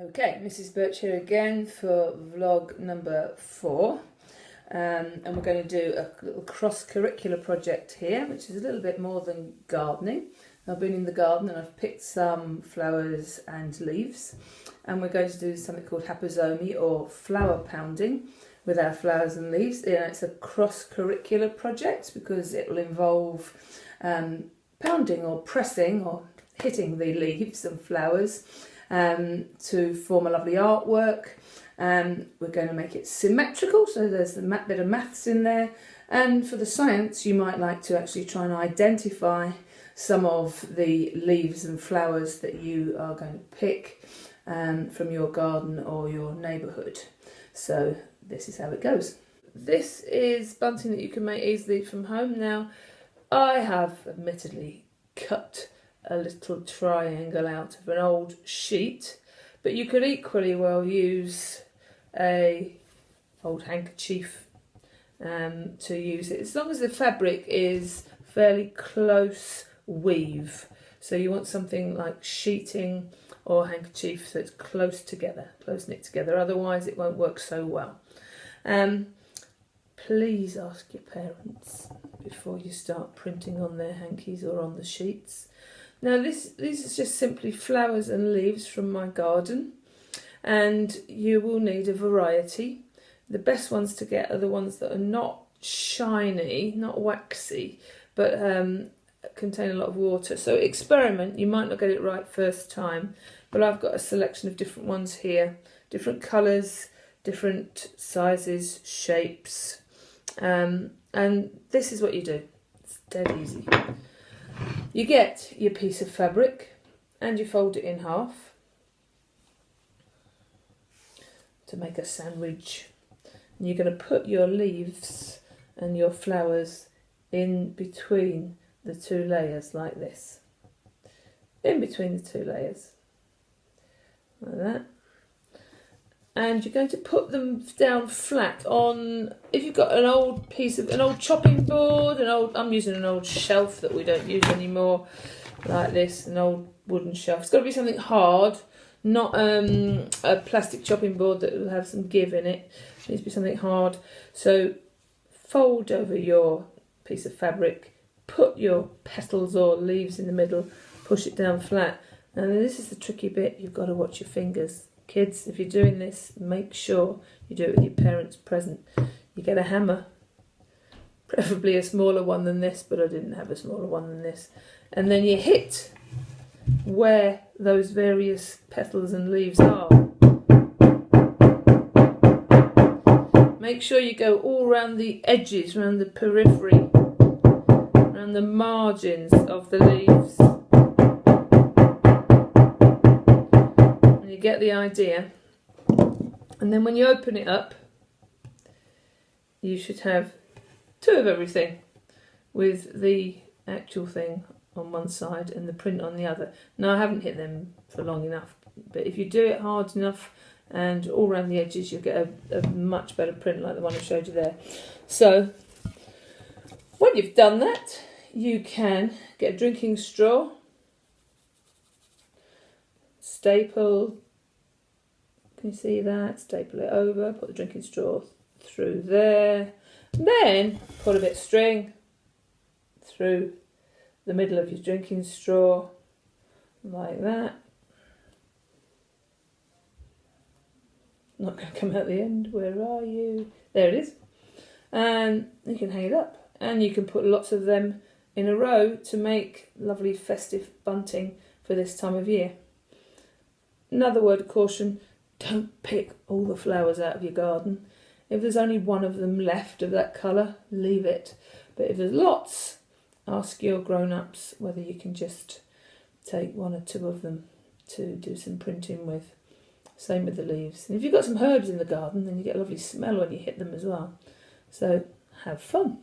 Okay, Mrs. Birch here again for vlog number 4, and we're going to do a little cross-curricular project here, which is a little bit more than gardening. I've been in the garden and I've picked some flowers and leaves, and we're going to do something called Hape Zome, or flower pounding, with our flowers and leaves. It's a cross-curricular project because it will involve pounding or pressing or hitting the leaves and flowers to form a lovely artwork. We're going to make it symmetrical, so there's a bit of maths in there, and for the science you might like to actually try and identify some of the leaves and flowers that you are going to pick from your garden or your neighbourhood. So this is how it goes. This is bunting that you can make easily from home. Now, I have admittedly cut a little triangle out of an old sheet, but you could equally well use a old handkerchief to use it, as long as the fabric is fairly close weave. So you want something like sheeting or handkerchief so it's close together, close knit together, otherwise it won't work so well. Please ask your parents before you start printing on their hankies or on the sheets. Now these is just simply flowers and leaves from my garden, and you will need a variety. The best ones to get are the ones that are not shiny, not waxy, but contain a lot of water. So experiment, you might not get it right first time, but I've got a selection of different ones here, different colours, different sizes, shapes, and this is what you do. It's dead easy. You get your piece of fabric and you fold it in half to make a sandwich. And you're going to put your leaves and your flowers in between the two layers like this. In between the two layers. Like that. And you're going to put them down flat on, if you've got an old chopping board, I'm using an old shelf that we don't use anymore, like this, an old wooden shelf. It's got to be something hard, not a plastic chopping board that will have some give in it. It needs to be something hard. So fold over your piece of fabric, put your petals or leaves in the middle, push it down flat. And this is the tricky bit, you've got to watch your fingers. Kids, if you're doing this, make sure you do it with your parents present. You get a hammer, preferably a smaller one than this, but I didn't have a smaller one than this. And then you hit where those various petals and leaves are. Make sure you go all around the edges, around the periphery, around the margins of the leaves. You get the idea, and then when you open it up you should have 2 of everything, with the actual thing on one side and the print on the other. Now I haven't hit them for long enough, but if you do it hard enough and all around the edges you'll get a much better print like the one I showed you there. So when you've done that, you can get a drinking straw, staple, can you see that? Staple it over, put the drinking straw through there, then put a bit of string through the middle of your drinking straw, like that. Not going to come out the end, where are you? There it is. And you can hang it up, and you can put lots of them in a row to make lovely festive bunting for this time of year. Another word of caution, don't pick all the flowers out of your garden. If there's only one of them left of that colour, leave it. But if there's lots, ask your grown-ups whether you can just take 1 or 2 of them to do some printing with. Same with the leaves. And if you've got some herbs in the garden, then you get a lovely smell when you hit them as well. So have fun.